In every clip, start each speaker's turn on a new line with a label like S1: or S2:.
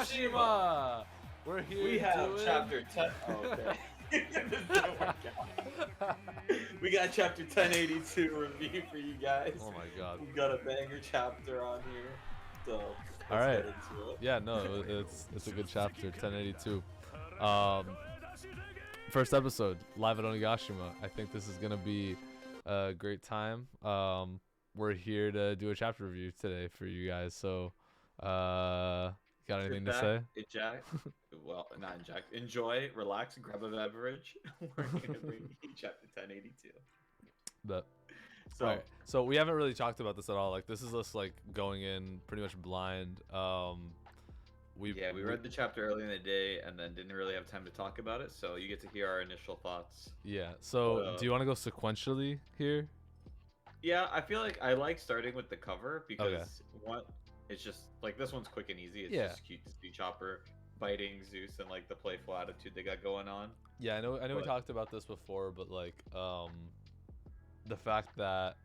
S1: Onigashima! We're here
S2: We have
S1: doing...
S2: chapter 10. Oh, okay. We got chapter 1082 review for you guys.
S1: Oh my god.
S2: We got a banger chapter on here. So let's
S1: Alright.
S2: get into it.
S1: Yeah, no, it's a good chapter, 1082. First episode, live at Onigashima. I think this is gonna be a great time. We're here to do a chapter review today for you guys. So, got anything to say?
S2: Well, not inject. Enjoy, relax, grab a beverage. We're gonna bring you chapter 1082.
S1: But
S2: So,
S1: alright. So we haven't really talked about this at all. Like, this is us like going in pretty much blind.
S2: we read the chapter earlier in the day and then didn't really have time to talk about it. So you get to hear our initial thoughts.
S1: Yeah. So do you want to go sequentially here?
S2: Yeah, I feel like I like starting with the cover because it's just like this one's quick and easy. It's just cute to see Chopper biting Zeus and like the playful attitude they got going on.
S1: Yeah, I know we talked about this before, but like the fact that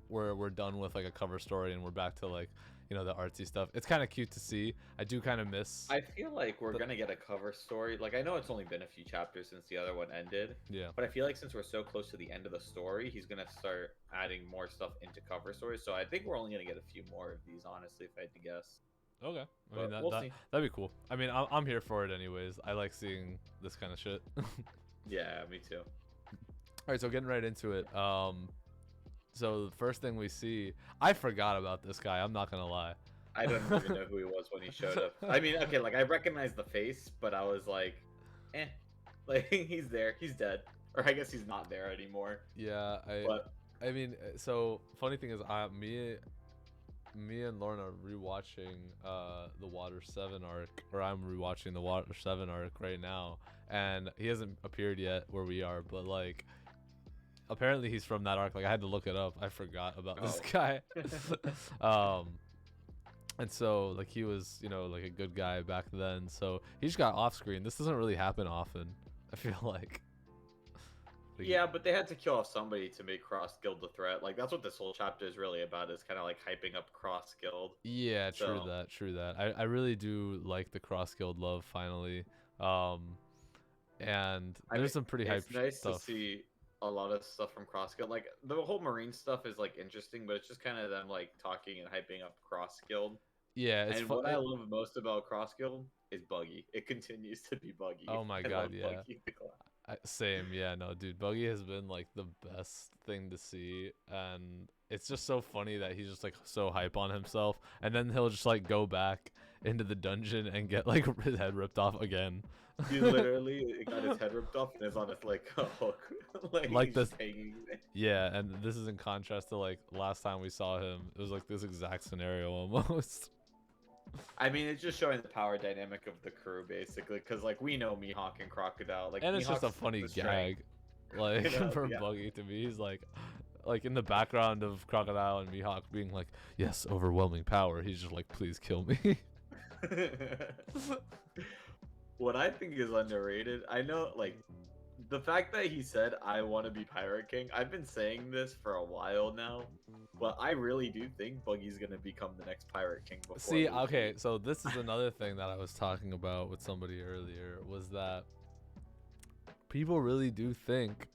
S1: we're done with like a cover story and we're back to like, you know, the artsy stuff. It's kind of cute to see. I do kind of miss.
S2: I feel like we're gonna get a cover story. Like, I know it's only been a few chapters since the other one ended.
S1: Yeah.
S2: But I feel like since we're so close to the end of the story, he's gonna start adding more stuff into cover stories. So I think we're only gonna get a few more of these, honestly, if I had to guess.
S1: Okay. I mean,
S2: we'll see.
S1: that'd be cool. I mean, I'm here for it anyways. I like seeing this kind of shit.
S2: Yeah, me too.
S1: All right, so getting right into it. So the first thing we see, I forgot about this guy. I'm not gonna lie.
S2: I don't even know who he was when he showed up. I mean, okay, like I recognized the face, but I was like, like he's there, he's dead, or I guess he's not there anymore.
S1: Yeah, I mean, so funny thing is, me and Lauren are rewatching the Water 7 arc, or I'm rewatching the Water 7 arc right now, and he hasn't appeared yet where we are, but like apparently he's from that arc. Like, I had to look it up. I forgot about this guy. And so like he was, you know, like a good guy back then, so he just got off screen. This doesn't really happen often, I feel like.
S2: Yeah, but they had to kill off somebody to make Cross Guild the threat. Like, that's what this whole chapter is really about, is kind of like hyping up Cross Guild.
S1: Yeah, true that. I really do like the Cross Guild love finally. And there's some pretty hype stuff.
S2: It's nice to see a lot of stuff from Cross Guild. Like, the whole Marine stuff is like interesting, but it's just kind of them like talking and hyping up Cross Guild.
S1: Yeah, it's
S2: what I love most about Cross Guild is Buggy. It continues to be Buggy.
S1: Oh my god, yeah.
S2: Buggy,
S1: same, yeah, no, dude, Buggy has been like the best thing to see, and it's just so funny that he's just like so hype on himself, and then he'll just like go back into the dungeon and get like his head ripped off again.
S2: He literally got his head ripped off and is on his like a hook, like
S1: this
S2: hanging.
S1: Yeah, and this is in contrast to like last time we saw him. It was like this exact scenario almost.
S2: I mean, it's just showing the power dynamic of the crew, basically, because like we know Mihawk and Crocodile, like,
S1: and it's just a funny gag, like for Buggy to me. He's like in the background of Crocodile and Mihawk being like, "Yes, overwhelming power." He's just like, "Please kill me."
S2: What I think is underrated, I know, like, the fact that he said, "I want to be Pirate King." I've been saying this for a while now, but I really do think Buggy's gonna become the next Pirate King.
S1: See, okay, so this is another thing that I was talking about with somebody earlier, was that people really do think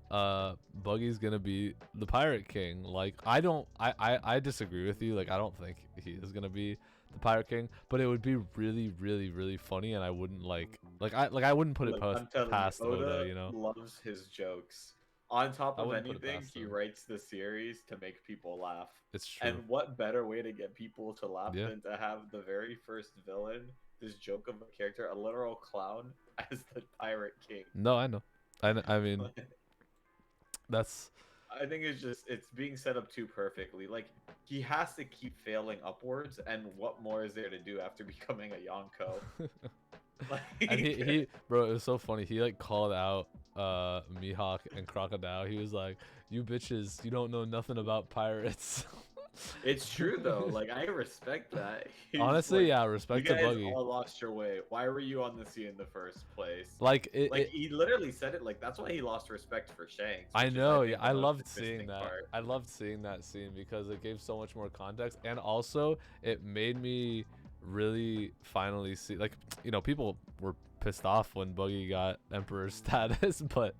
S1: Buggy's gonna be the Pirate King. Like, I disagree with you. Like, I don't think he is gonna be the Pirate King, but it would be really, really, really funny, and I wouldn't I wouldn't put it past Oda, you know.
S2: Loves his jokes. On top of anything, he writes the series to make people laugh.
S1: It's true.
S2: And what better way to get people to laugh than to have the very first villain, this joke of a character, a literal clown, as the Pirate King.
S1: No, I know. I mean, that's...
S2: I think it's being set up too perfectly. Like, he has to keep failing upwards, and what more is there to do after becoming a Yonko?
S1: Like... And bro, it was so funny. He like called out Mihawk and Crocodile. He was like, "You bitches, you don't know nothing about pirates."
S2: It's true though. Like, I respect that.
S1: Honestly,
S2: like,
S1: yeah, respect to Buggy.
S2: You guys all lost your way. Why were you on the sea in the first place?
S1: Like,
S2: he literally said it. Like, that's why he lost respect for Shanks.
S1: I know. Yeah, I loved seeing that. I loved seeing that scene because it gave so much more context, and also it made me really finally see, like, people were pissed off when Buggy got Emperor status, but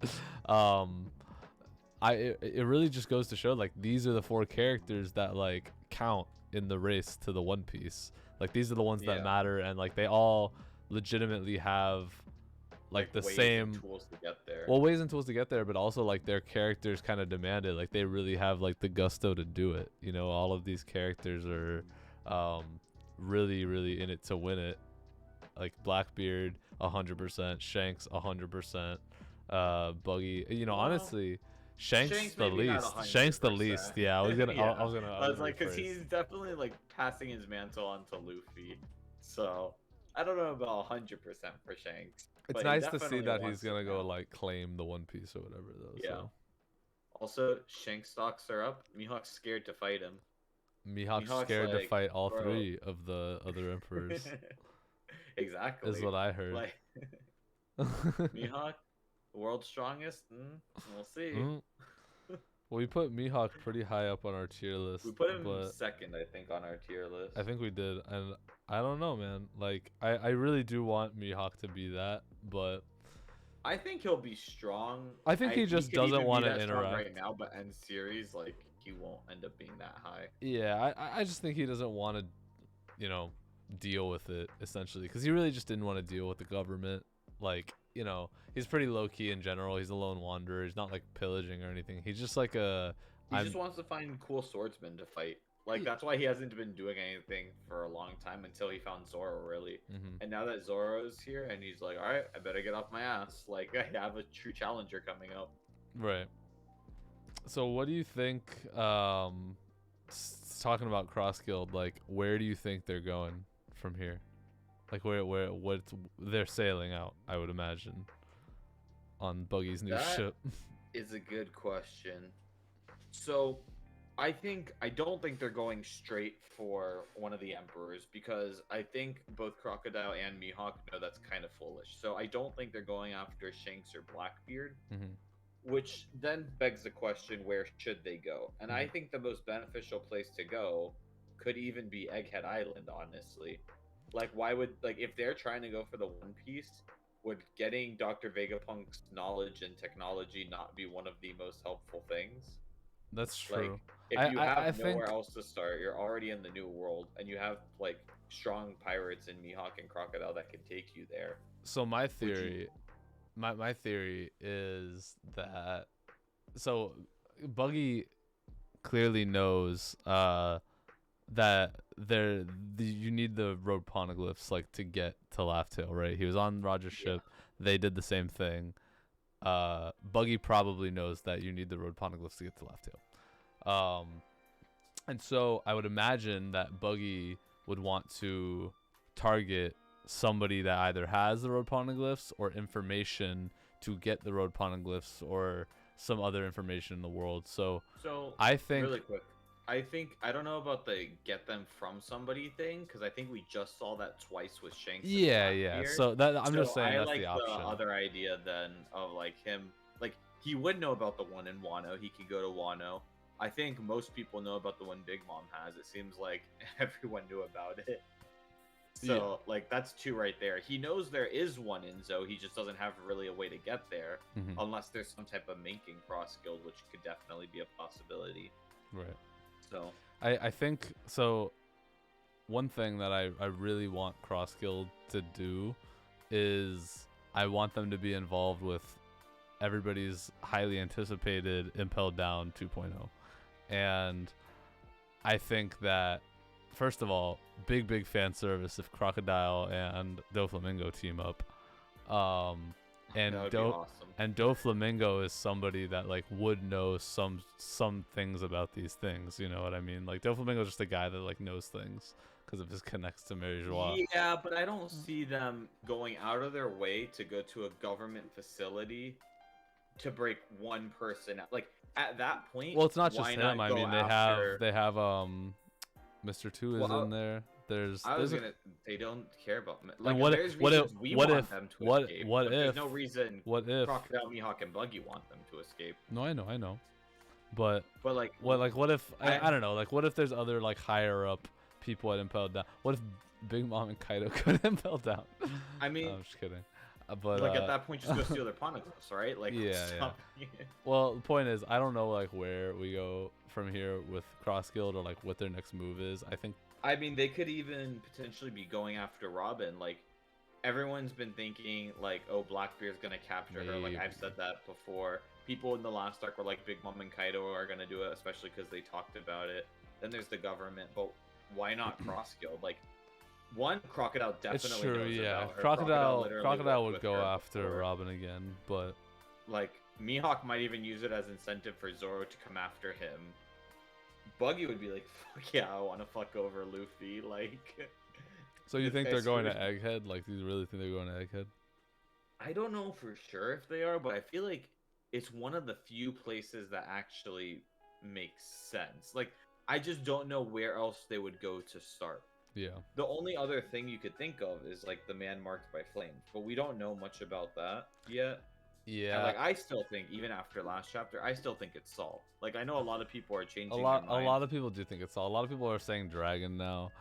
S1: it really just goes to show, like, these are the 4 characters that like count in the race to the One Piece. Like, these are the ones that matter, and like they all legitimately have like the
S2: ways
S1: same
S2: and tools to get there.
S1: well, ways and tools to get there, but also like their characters kind of demand it. Like, they really have like the gusto to do it. All of these characters are really, really in it to win it. Like Blackbeard 100%, Shanks 100%, Buggy.
S2: Well,
S1: honestly, Shanks the
S2: maybe not
S1: least. Shanks the
S2: 100%.
S1: least. Yeah, I was gonna.
S2: Yeah.
S1: I was gonna.
S2: I was like, because he's definitely like passing his mantle on to Luffy. So I don't know about 100% for Shanks.
S1: It's
S2: but
S1: nice
S2: he
S1: to see
S2: definitely
S1: that
S2: wants
S1: he's gonna
S2: it
S1: go
S2: now.
S1: like claim the One Piece or whatever though.
S2: Yeah.
S1: So.
S2: Also, Shanks stocks are up. Mihawk's scared to fight him.
S1: Mihawk's
S2: Mihawk's
S1: scared to
S2: like,
S1: fight all
S2: bro.
S1: 3 of the other emperors.
S2: Exactly.
S1: Is what I heard.
S2: Like, Mihawk, world's strongest. We'll see.
S1: Well, we put Mihawk pretty high up on our tier list.
S2: We put him
S1: but
S2: second, I think, on our tier list.
S1: I think we did, and I don't know, man. Like, I really do want Mihawk to be that, but
S2: I think he'll be strong.
S1: I think he just doesn't want to interact
S2: right now, but end series, like, he won't end up being that high.
S1: Yeah, I just think he doesn't want to, deal with it essentially, because he really just didn't want to deal with the government. Like, he's pretty low key in general. He's a lone wanderer. He's not like pillaging or anything. He's just like
S2: He just wants to find cool swordsmen to fight. Like, that's why he hasn't been doing anything for a long time until he found Zoro, really. And now that Zoro's here, and he's like, all right, I better get off my ass. Like, I have a true challenger coming up.
S1: Right. So what do you think, talking about Cross Guild, like, where do you think they're going from here? Like, what they're sailing out, I would imagine, on Buggy's new ship.
S2: Is a good question. So, I don't think they're going straight for one of the emperors, because I think both Crocodile and Mihawk know that's kind of foolish. So I don't think they're going after Shanks or Blackbeard, which then begs the question, where should they go? And I think the most beneficial place to go could even be Egghead Island, honestly. Like, why would, like, if they're trying to go for the One Piece, would getting Dr. Vegapunk's knowledge and technology not be one of the most helpful things?
S1: That's true.
S2: Like, if you have nowhere else to start, you're already in the New World, and you have like strong pirates in Mihawk and Crocodile that can take you there.
S1: So my theory, my theory is that Buggy clearly knows that you need the road poneglyphs, like, to get to Laugh Tale, right? He was on Roger's ship. They did the same thing. Buggy probably knows that you need the road poneglyphs to get to Laugh Tale. And so I would imagine that Buggy would want to target somebody that either has the road poneglyphs or information to get the road poneglyphs or some other information in the world. So I think,
S2: really quick, I don't know about the get them from somebody thing, because I think we just saw that twice with Shanks.
S1: Yeah. So that I'm just saying that's
S2: like
S1: the option.
S2: The other idea then of like him, like, he would know about the one in Wano. He could go to Wano. I think most people know about the one Big Mom has. It seems like everyone knew about it. So like, that's 2 right there. He knows there is one in Zo. He just doesn't have really a way to get there, unless there's some type of making cross guild, which could definitely be a possibility.
S1: Right.
S2: So
S1: I think so. One thing that I really want Cross Guild to do is I want them to be involved with everybody's highly anticipated Impelled Down 2.0. And I think that, first of all, big fan service if Crocodile and Doflamingo team up. And
S2: that would be awesome.
S1: And Doflamingo is somebody that like would know some things about these things. You know what I mean? Like, Doflamingo is just a guy that like knows things because of his connects to Mary Joie.
S2: Yeah, but I don't see them going out of their way to go to a government facility to break one person out. Like, at that point,
S1: well, it's not just him. I mean, they have Mr. Two is in there.
S2: They don't care about me. Like,
S1: what
S2: if there's no reason Crocodile, Mihawk, and Buggy want them to escape.
S1: No, I know. But
S2: like,
S1: what if I don't know, like, what if there's other like higher up people at Impelled Down? What if Big Mom and Kaido couldn't build down.
S2: I mean,
S1: I'm just kidding. But
S2: like at that point, just go steal their Poneglyphs, right? Like,
S1: yeah,
S2: stop.
S1: Well, the point is, I don't know like where we go from here with Cross Guild or like what their next move is. I think.
S2: I mean, they could even potentially be going after Robin. Like, everyone's been thinking like, oh, Blackbeard's gonna capture her. Like I've said that before. People in the last arc were like, Big Mom and Kaido are gonna do it, especially because they talked about it. Then there's the government, but why not Cross Guild? Like, one, Crocodile definitely
S1: It's true,
S2: knows
S1: yeah.
S2: about her.
S1: Crocodile would
S2: worked
S1: go
S2: with her
S1: after
S2: before.
S1: Robin again, but
S2: Like, Mihawk might even use it as incentive for Zoro to come after him. Buggy would be like, fuck yeah, I want to fuck over Luffy. Like,
S1: so you
S2: this
S1: think
S2: guy's
S1: they're going to
S2: screwed.
S1: Egghead? Like, do you really think they're going to Egghead?
S2: I don't know for sure if they are, but I feel like it's one of the few places that actually makes sense. Like, I just don't know where else they would go to start.
S1: Yeah.
S2: The only other thing you could think of is like the man marked by flames, but we don't know much about that yet.
S1: Yeah.
S2: And like I still think, even after last chapter, I still think it's Saul. Like I know a lot of people are changing
S1: a
S2: their
S1: lot
S2: minds.
S1: of people do think it's Saul. A lot of people are saying Dragon now.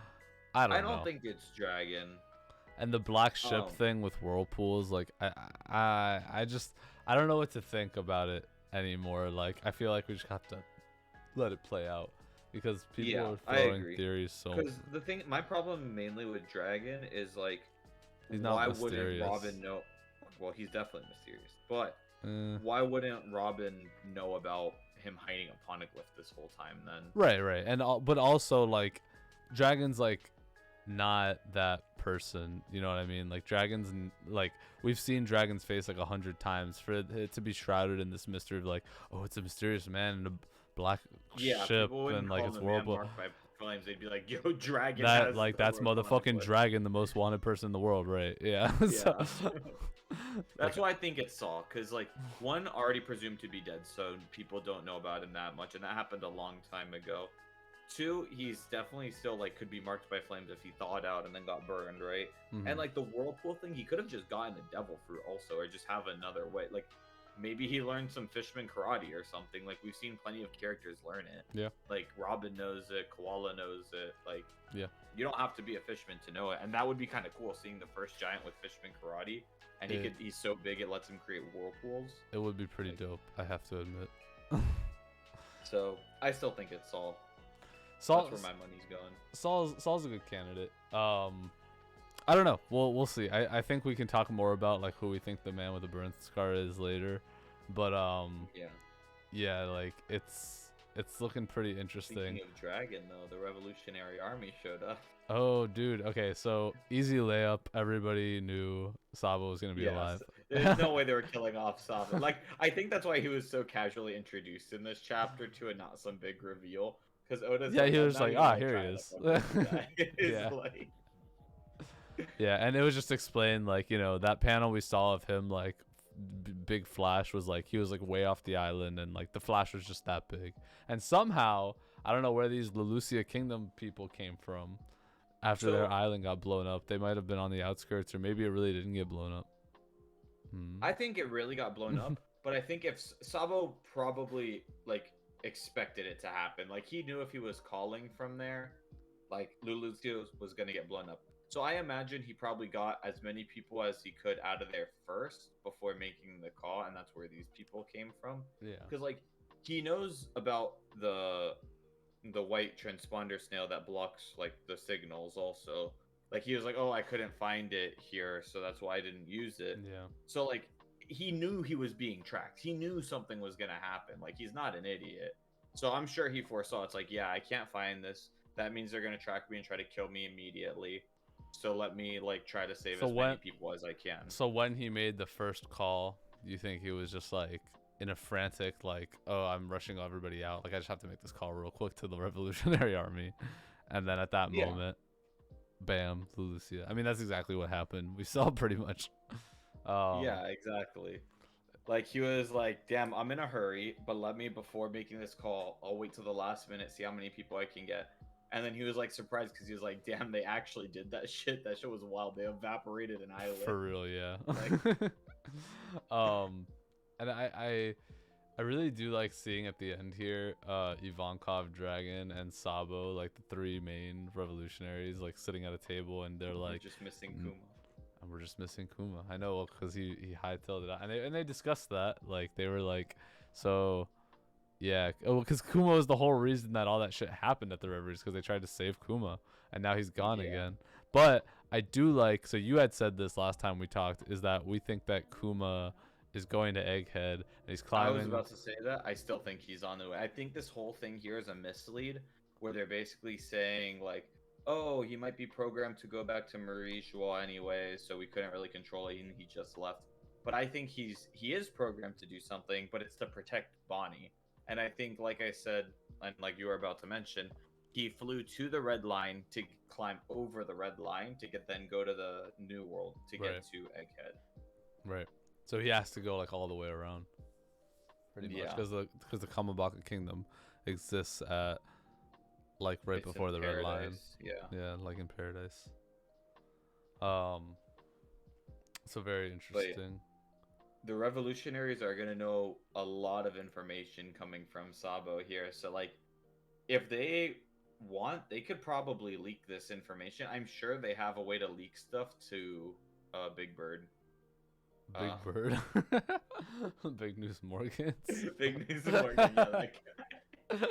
S1: I
S2: I
S1: don't
S2: don't
S1: know.
S2: think it's Dragon.
S1: And the black ship
S2: Oh.
S1: thing with whirlpools, like I just I don't know what to think about it anymore. Like I feel like we just have to let it play out because people
S2: Yeah,
S1: are
S2: I
S1: throwing
S2: agree.
S1: theories. So
S2: Because the thing, my problem mainly with Dragon is like,
S1: he's not
S2: why
S1: mysterious.
S2: wouldn't Robin know? Well, he's definitely mysterious, but
S1: Eh.
S2: why wouldn't Robin know about him hiding a poneglyph this whole time then?
S1: Right, and but also like, Dragon's like not that person. You know what I mean? Like Dragon's like we've seen Dragon's face like 100 times. For it to be shrouded in this mystery of like, oh, it's a mysterious man in a black ship
S2: People wouldn't
S1: and like
S2: call
S1: it's
S2: him a man
S1: whirlpool.
S2: marked by flames. They'd be like, "Yo, Dragon
S1: That
S2: has
S1: like
S2: the
S1: that's
S2: word
S1: motherfucking
S2: poneglyph."
S1: Dragon, the most wanted person in the world, right? Yeah. So,
S2: That's why I think it's Saul, because like one already presumed to be dead, so people don't know about him that much, and that happened a long time ago. Two, he's definitely still like could be marked by flames if he thawed out and then got burned, right? And like the whirlpool thing, he could have just gotten the devil fruit also, or just have another way. Like maybe he learned some fisherman karate or something. Like we've seen plenty of characters learn it.
S1: Yeah.
S2: Like Robin knows it, Koala knows it. Like
S1: yeah,
S2: you don't have to be a fisherman to know it, and that would be kind of cool seeing the first giant with fisherman karate. And he's so big it lets him create whirlpools.
S1: It would be pretty dope, I have to admit.
S2: So I still think it's Saul.
S1: Saul,
S2: that's where my money's going.
S1: Saul's a good candidate. I don't know. We'll see. I think we can talk more about like who we think the man with the burn scar is later, but yeah, like it's looking pretty interesting.
S2: Speaking of Dragon, though, the Revolutionary Army showed up.
S1: Oh, dude. Okay, so easy layup. Everybody knew Sabo was gonna be alive.
S2: There's no way they were killing off Sabo. Like, I think that's why he was so casually introduced in this chapter to a not some big reveal. Because Oda's
S1: he was like, here he is.
S2: Yeah. Like...
S1: Yeah, and it was just explained like, you know, that panel we saw of him like big flash was like he was like way off the island, and like the flash was just that big, and somehow I don't know where these Lelucia Kingdom people came from after their island got blown up. They might have been on the outskirts, or maybe it really didn't get blown up.
S2: I think it really got blown up, but I think if Sabo probably like expected it to happen, like he knew if he was calling from there, like Lelucia was gonna get blown up. So I imagine he probably got as many people as he could out of there first before making the call, and that's where these people came from.
S1: Yeah.
S2: Because like he knows about the white transponder snail that blocks like the signals also. Like he was like, oh, I couldn't find it here, so that's why I didn't use it.
S1: Yeah.
S2: So like he knew he was being tracked. He knew something was gonna happen. Like he's not an idiot. So I'm sure he foresaw it's like, yeah, I can't find this. That means they're gonna track me and try to kill me immediately. So let me like try to save as many people as I can.
S1: So when he made the first call, you think he was just like in a frantic like, oh, I'm rushing everybody out. Like I just have to make this call real quick to the Revolutionary Army, and then at that moment, bam, Lelucia. I mean, that's exactly what happened. We saw pretty much.
S2: Yeah, exactly. Like he was like, damn, I'm in a hurry, but let me before making this call, I'll wait till the last minute, see how many people I can get. And then he was like surprised because he was like, damn, they actually did that shit. That shit was wild. They evaporated an island.
S1: For real, yeah.
S2: Like...
S1: And I I really do like seeing at the end here, Ivankov, Dragon, and Sabo, like the three main revolutionaries, like sitting at a table, and they're
S2: We're
S1: like,
S2: just missing Kuma.
S1: and we're just missing Kuma. I know, because he hightailed it out, and they discussed that, like they were like, so yeah, oh, because Kuma was the whole reason that all that shit happened at the rivers, because they tried to save Kuma, and now he's gone again. But I do like, so you had said this last time we talked, is that we think that Kuma is going to Egghead, and he's climbing.
S2: I was about to say that. I still think he's on the way. I think this whole thing here is a mislead, where they're basically saying like, "Oh, he might be programmed to go back to Marie Joie anyway, so we couldn't really control it, and he just left." But I think he is programmed to do something, but it's to protect Bonnie. And I think, like I said, and like you were about to mention, he flew to the red line to climb over the red line to then go to the new world to get to Egghead.
S1: Right. So he has to go like all the way around, pretty much, because the Kamabaka Kingdom exists at like right before the red line. Yeah, like in Paradise. So very interesting.
S2: The revolutionaries are gonna know a lot of information coming from Sabo here. So like, if they want, they could probably leak this information. I'm sure they have a way to leak stuff to Big Bird.
S1: Big Bird. Big News Morgans.
S2: Big News Morgan, yeah, that guy.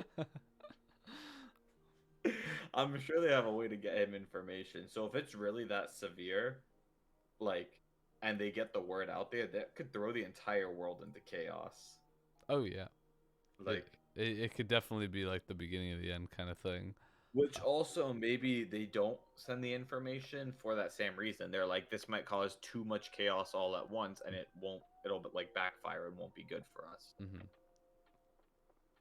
S2: I'm sure they have a way to get him information. So if it's really that severe, like, and they get the word out there, that could throw the entire world into chaos.
S1: Oh yeah.
S2: Like
S1: it could definitely be like the beginning of the end kind of thing.
S2: Which also, maybe they don't send the information for that same reason. They're like, this might cause too much chaos all at once, and it'll like backfire and won't be good for us.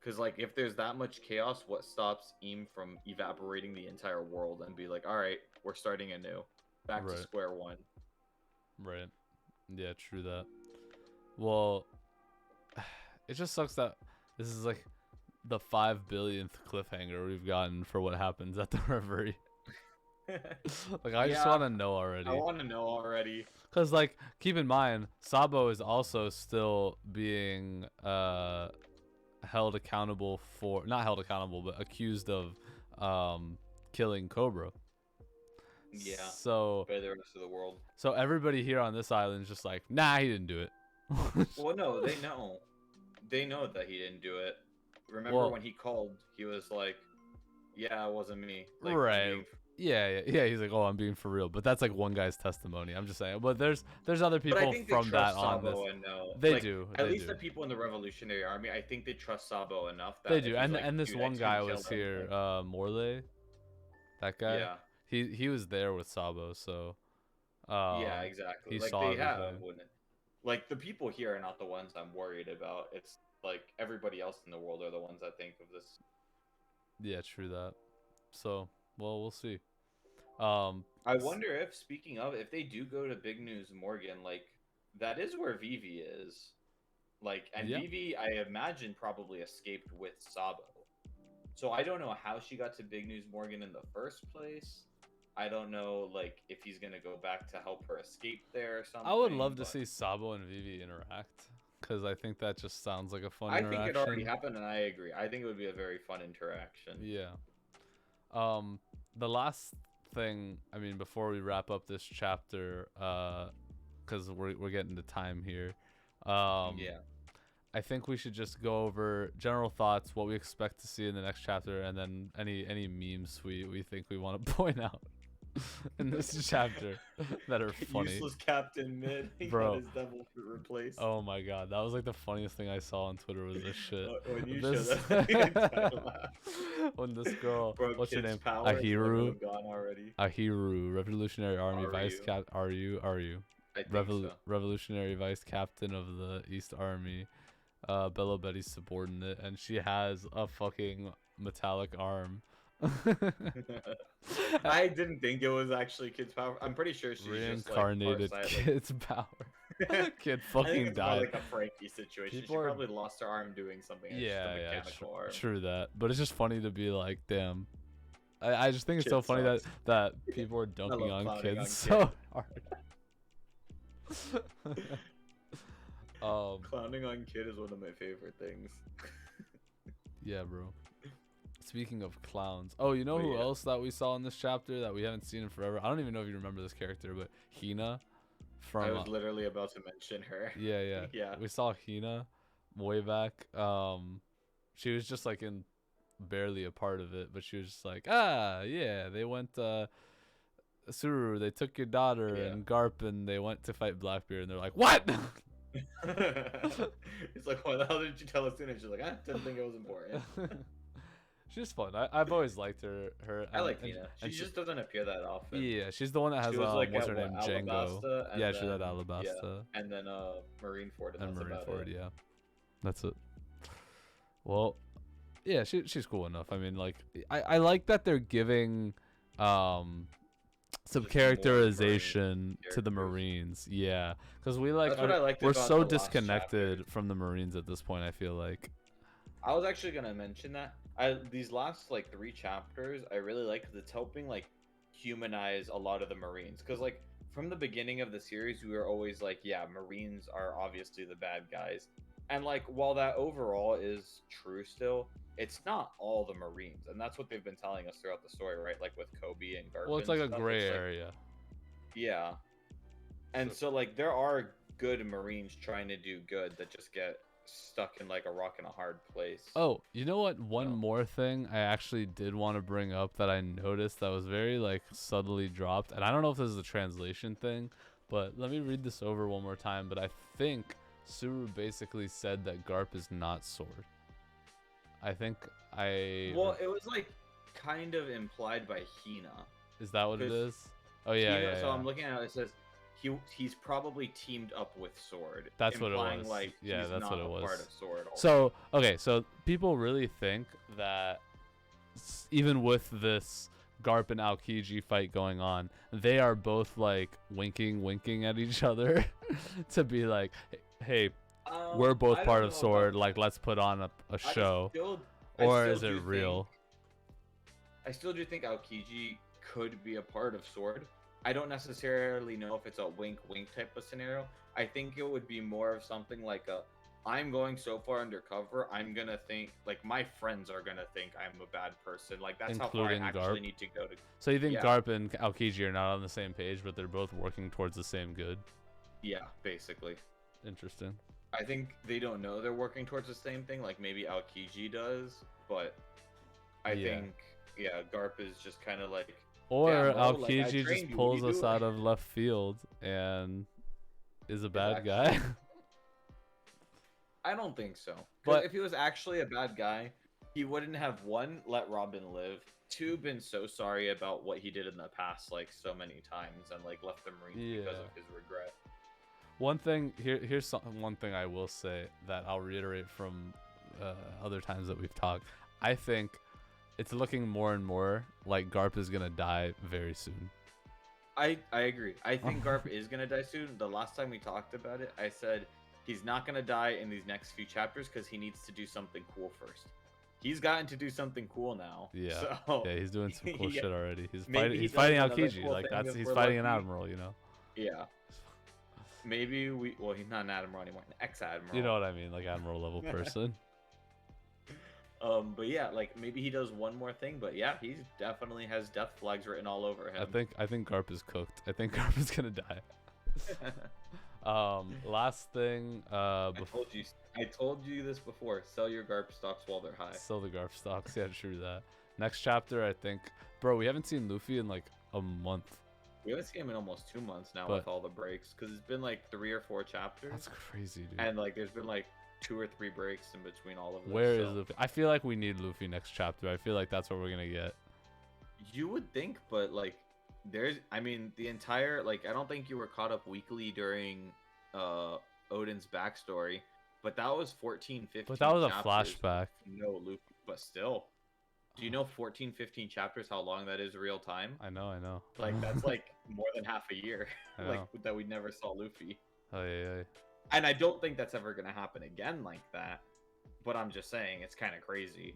S2: Because like, if there's that much chaos, what stops Eam from evaporating the entire world and be like, all right, we're starting anew, back to square one.
S1: Right. Yeah, true that. Well, it just sucks that this is like the 5 billionth cliffhanger we've gotten for what happens at the Reverie. Like, I just want to know already.
S2: I want to know already.
S1: Because, like, keep in mind, Sabo is also still being held accountable for, not held accountable, but accused of killing Cobra.
S2: Yeah.
S1: So
S2: by the rest of the world.
S1: So everybody here on this island is just like, nah, he didn't do it.
S2: Well, no, they know. They know that he didn't do it. Remember when he called, he was like, yeah, it wasn't me. Like,
S1: right. Yeah. He's like, oh, I'm being for real. But that's like one guy's testimony. I'm just saying. But there's other people from that on this. They do.
S2: At least the people in the Revolutionary Army, I think they trust Sabo enough. That
S1: they do. And this one guy was here, Morley. That guy.
S2: Yeah.
S1: He was there with Sabo, so.
S2: Yeah, exactly.
S1: He
S2: like
S1: saw
S2: they have,
S1: everything.
S2: wouldn't it? Like the people here are not the ones I'm worried about. It's like everybody else in the world are the ones that think of this.
S1: Yeah, true that. So, well, we'll see.
S2: I wonder if, speaking of, if they do go to Big News Morgan, like that is where Vivi is. Like, and Vivi, I imagine, probably escaped with Sabo. So I don't know how she got to Big News Morgan in the first place. I don't know, like, if he's gonna go back to help her escape there or something.
S1: I would love to see Sabo and Vivi interact, because I think that just sounds like a fun interaction.
S2: I think it already happened, and I agree. I think it would be a very fun interaction.
S1: Yeah. The last thing, I mean, before we wrap up this chapter, because we're getting to time here.
S2: Yeah.
S1: I think we should just go over general thoughts, what we expect to see in the next chapter, and then any memes we think we want to point out in this chapter that are funny.
S2: Useless Captain Mid. He got his devil fruit replaced.
S1: Oh my god, that was like the funniest thing I saw on Twitter was this shit.
S2: When you showed that,
S1: when this girl,
S2: bro,
S1: what's her name?
S2: Ahiru. Gone already.
S1: Ahiru, Revolutionary Army Vice Cap. Are you?
S2: I think so.
S1: Revolutionary Vice Captain of the East Army. Bella Betty's subordinate, and she has a fucking metallic arm.
S2: I didn't think it was actually Kid's power. I'm pretty sure she's
S1: reincarnated
S2: just like
S1: Kid's power. Kid fucking died.
S2: Like a Frankie situation. She probably lost her arm doing something.
S1: True that. But it's just funny to be like, damn. I just think it's so funny that people are dunking on kids so hard.
S2: Clowning on Kid is one of my favorite things.
S1: Yeah, bro. Speaking of clowns, oh, you know
S2: But
S1: who
S2: yeah.
S1: else that we saw in this chapter that we haven't seen in forever? I don't even know if you remember this character, but Hina
S2: I
S1: from
S2: was literally about to mention her.
S1: yeah.
S2: Yeah.
S1: We saw Hina way back. She was just like in barely a part of it, but she was just like, yeah, they went Suru, they took your daughter,
S2: Yeah.
S1: and Garp, and they went to fight Blackbeard, and they're like, what?
S2: It's like, why the hell did you tell us sooner? She's like, I didn't think it was important.
S1: She's fun. I've always liked her.
S2: I like
S1: and,
S2: Nina. She
S1: and
S2: just doesn't appear that often.
S1: yeah, she's the one that has
S2: She was like
S1: what's
S2: at
S1: her name, Django.
S2: Alabasta, and
S1: Yeah,
S2: then,
S1: she's at
S2: yeah,
S1: Alabasta
S2: and then Marineford, and
S1: and
S2: that's about
S1: Marineford.
S2: it.
S1: Yeah, that's it. Well, yeah, she's cool enough. I mean, like, I like that they're giving some
S2: Just more
S1: characterization to the
S2: characters.
S1: Marines. Yeah, because we like
S2: That's what I liked
S1: we're
S2: about
S1: so
S2: the last
S1: disconnected
S2: chapter.
S1: from the Marines at this point. I feel like.
S2: I was actually gonna mention that. These last like 3 chapters, I really like because it's helping like humanize a lot of the Marines. Because like from the beginning of the series, we were always like, yeah, Marines are obviously the bad guys, and like while that overall is true, still, it's not all the Marines, and that's what they've been telling us throughout the story, right? Like with Kobe and Garp.
S1: Well, it's
S2: and
S1: like a
S2: stuff,
S1: gray
S2: it's like-
S1: area.
S2: yeah, and so like there are good Marines trying to do good that just get stuck in like a rock and a hard place.
S1: Oh, you know what? One
S2: No.
S1: more thing I actually did want to bring up that I noticed that was very like subtly dropped, and I don't know if this is a translation thing, but let me read this over one more time. But I think Suru basically said that Garp is not Sword. I think
S2: Well, it was like kind of implied by Hina.
S1: is that what it
S2: 'cause
S1: is? Oh yeah,
S2: Hina,
S1: yeah,
S2: so
S1: yeah.
S2: I'm looking at it. It says he's probably teamed up with Sword.
S1: That's what it
S2: implying,
S1: was.
S2: Like,
S1: Yeah,
S2: he's
S1: that's
S2: not
S1: what it
S2: a
S1: was.
S2: Part of Sword.
S1: So okay, so people really think that even with this Garp and Aokiji fight going on, they are both like winking at each other to be like, hey, we're both
S2: I
S1: part
S2: don't
S1: of
S2: know
S1: Sword.
S2: about
S1: Like,
S2: that.
S1: let's put on a
S2: I
S1: show.
S2: I
S1: Or
S2: still
S1: is it
S2: do
S1: real?
S2: I still do think Aokiji could be a part of Sword. I don't necessarily know if it's a wink type of scenario. I think it would be more of something like a I'm going so far undercover, I'm gonna think like my friends are gonna think I'm a bad person. Like that's
S1: Including
S2: how far I actually
S1: Garp?
S2: need to go to.
S1: So you think
S2: Yeah.
S1: Garp and Aokiji are not on the same page, but they're both working towards the same good?
S2: Yeah, basically.
S1: Interesting.
S2: I think they don't know they're working towards the same thing. Like maybe Aokiji does, but I
S1: Yeah.
S2: think Garp is just kind of like
S1: Or
S2: "Damn, bro, like, I
S1: Aokiji
S2: trained
S1: just
S2: you, what
S1: pulls
S2: are you
S1: us
S2: doing?"
S1: out of left field and is a bad
S2: actually-
S1: guy.
S2: I don't think so.
S1: But-
S2: But if he was actually a bad guy, he wouldn't have one let Robin live, two been so sorry about what he did in the past like so many times and like left the Marines because
S1: Yeah.
S2: of his regret.
S1: One thing one thing I will say that I'll reiterate from other times that we've talked. I think it's looking more and more like Garp is gonna die very soon.
S2: I agree. I think Garp is gonna die soon. The last time we talked about it, I said he's not gonna die in these next few chapters because he needs to do something cool first. He's gotten to do something cool now.
S1: Yeah.
S2: So
S1: Yeah, he's doing some cool
S2: Yeah.
S1: shit already.
S2: Maybe he
S1: He's
S2: does
S1: fighting
S2: another
S1: Aokiji.
S2: cool
S1: Like
S2: thing if
S1: he's
S2: we're
S1: fighting an
S2: lucky.
S1: admiral, you know.
S2: yeah. Maybe he's not an admiral anymore, an ex-admiral.
S1: You know what I mean, like admiral level person.
S2: But yeah, like maybe he does one more thing, but yeah, he definitely has death flags written all over him.
S1: I think Garp is cooked. I think Garp is gonna die. Last thing,
S2: I told you this before. Sell your Garp stocks while they're high.
S1: sell the Garp stocks. Yeah, true that. Next chapter, I think, bro, we haven't seen Luffy in like a month.
S2: We haven't seen him in almost 2 months now
S1: But-
S2: with all the breaks, because it's been like 3 or 4 chapters,
S1: That's crazy, dude.
S2: and like there's been like 2 or 3 breaks in between all of them.
S1: Where is
S2: so-
S1: Luffy? I feel like we need Luffy next chapter. I feel like that's what we're gonna get.
S2: You would think, but like I mean, the entire like I don't think you were caught up weekly during Odin's backstory, but that was 14, 15
S1: But that was a
S2: chapters.
S1: flashback.
S2: No Luffy, but still. Do you know 14, 15 chapters how long that is real time?
S1: I know.
S2: Like that's like more than half a year.
S1: I
S2: like
S1: know.
S2: that we never saw Luffy.
S1: Oh yeah.
S2: And I don't think that's ever gonna happen again like that. But I'm just saying it's kind of crazy.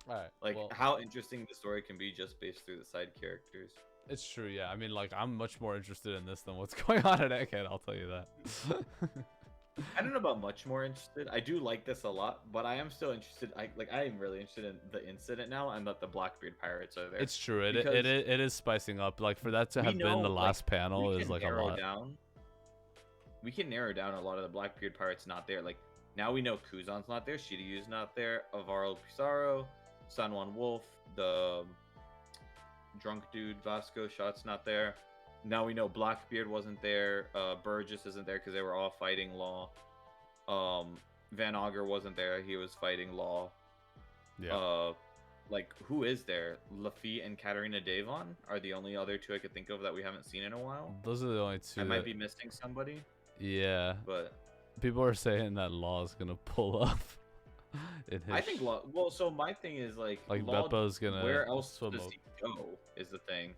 S1: All right.
S2: Like
S1: well,
S2: how interesting the story can be just based through the side characters.
S1: it's true. Yeah. I mean, like I'm much more interested in this than what's going on at Egghead. I'll tell you that.
S2: I don't know about much more interested. I do like this a lot, but I am still interested. I am really interested in the incident now, and that the Blackbeard pirates are there.
S1: It's true.
S2: Because
S1: It is spicing up. Like for that to
S2: we
S1: have been
S2: know,
S1: the
S2: like,
S1: last panel
S2: we
S1: is
S2: can
S1: like a
S2: narrow
S1: lot.
S2: down. We can narrow down a lot of the Blackbeard pirates not there. Like now we know Kuzan's not there, Shiryu's not there, Avaro Pizarro, Sanwan Wolf, the drunk dude Vasco Shot's not there. Now we know Blackbeard wasn't there. Burgess isn't there because they were all fighting Law. Van Auger wasn't there. He was fighting Law.
S1: Yeah.
S2: Like who is there? Lafitte and Katarina Devon are the only other two I could think of that we haven't seen in a while.
S1: Those are the only two.
S2: I might be missing somebody.
S1: Yeah.
S2: But
S1: people are saying that Law is gonna pull up.
S2: I think Law. Well, so my thing is like Law,
S1: Beppo's gonna.
S2: Where else
S1: swim
S2: does
S1: up.
S2: he go? Is the thing.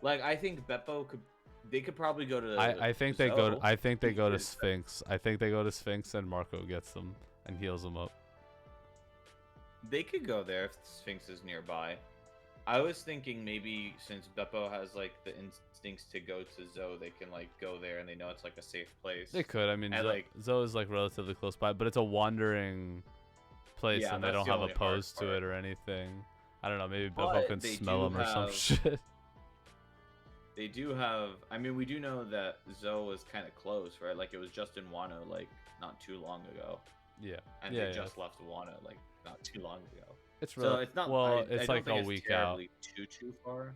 S2: Like I think Beppo could. They could probably go to.
S1: I think they
S2: Zoe.
S1: go. I think they go to
S2: Because-
S1: Sphinx. I think they go to Sphinx and Marco gets them and heals them up.
S2: They could go there if Sphinx is nearby. I was thinking maybe since Beppo has like the instincts to go to Zoe, they can like go there and they know it's like a safe place.
S1: They could. I mean,
S2: And, like-
S1: Zoe is like relatively close by, but it's a wandering place
S2: Yeah,
S1: and they
S2: that's
S1: don't
S2: the
S1: have
S2: only
S1: a
S2: hard
S1: pose to
S2: part.
S1: it or anything. I don't know. Maybe
S2: But
S1: Beppo can
S2: they
S1: smell
S2: do
S1: them or some
S2: have-
S1: shit.
S2: They do have. I mean, we do know that Zoe was kind of close, right? Like it was just in Wano like not too long ago,
S1: Yeah.
S2: and
S1: yeah,
S2: they
S1: yeah.
S2: just left Wano like not too long ago.
S1: It's
S2: So
S1: really
S2: it's not.
S1: well.
S2: I
S1: It's
S2: don't
S1: like
S2: think
S1: a
S2: it's
S1: week out.
S2: terribly too far.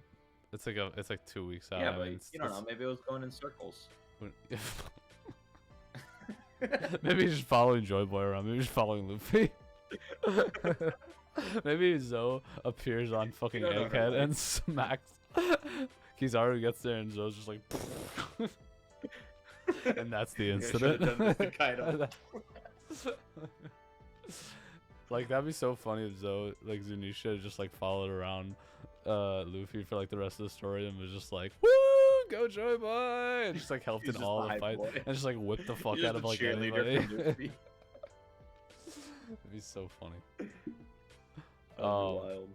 S1: It's like 2 weeks out.
S2: Yeah,
S1: I
S2: but
S1: mean, it's-
S2: you don't know. Maybe it was going in circles.
S1: Maybe he's just following Joy Boy around. Maybe he's following Luffy. Maybe Zoe appears on fucking
S2: don't know her
S1: Egghead
S2: life.
S1: and smacks. Kizaru gets there and Zoe's just like, and that's the
S2: I should've
S1: incident.
S2: done this to Kaido.
S1: Like that'd be so funny if Zoe, like Zunisha, just like followed around Luffy for like the rest of the story and was just like, "Woo, go Joy Boy!" and just like helped
S2: He's
S1: in
S2: just
S1: all
S2: the
S1: the
S2: hype
S1: fights
S2: boy.
S1: and just like whipped the fuck
S2: He's
S1: out
S2: just
S1: of
S2: a
S1: like
S2: cheerleader
S1: anybody.
S2: from Luffy.
S1: It'd be so funny.
S2: That'd be wild.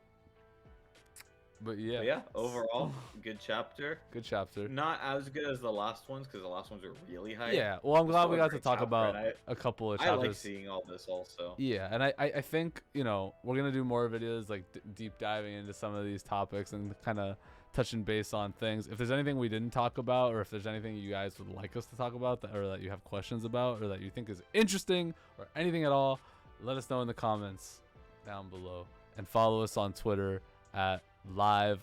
S1: But yeah.
S2: But yeah, overall, good chapter.
S1: Good chapter.
S2: Not as good as the last ones because the last ones were really hype.
S1: Yeah. Well, I'm glad
S2: Still
S1: we
S2: a
S1: got to
S2: great
S1: talk
S2: chapter,
S1: about
S2: and
S1: a couple of
S2: I
S1: chapters.
S2: like seeing all this also.
S1: Yeah, and I think, you know, we're going to do more videos like deep diving into some of these topics and kind of touching base on things. If there's anything we didn't talk about or if there's anything you guys would like us to talk about or that you have questions about or that you think is interesting or anything at all, let us know in the comments down below. And follow us on Twitter at live.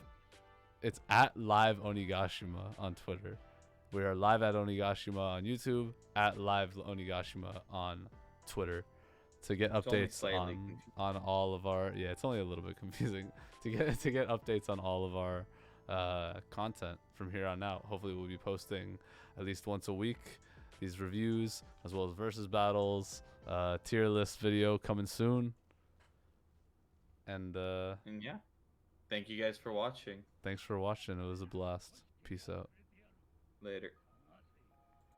S1: It's at live Onigashima on Twitter. We are live at Onigashima on YouTube, at live Onigashima on Twitter to get
S2: It's only
S1: updates
S2: slightly
S1: on
S2: confusing.
S1: all of our it's only a little bit confusing to get updates on all of our content from here on out. Hopefully we'll be posting at least once a week these reviews as well as versus battles, tier list video coming soon. And
S2: yeah, thank you guys for watching.
S1: thanks for watching. It was a blast. Peace out.
S2: Later.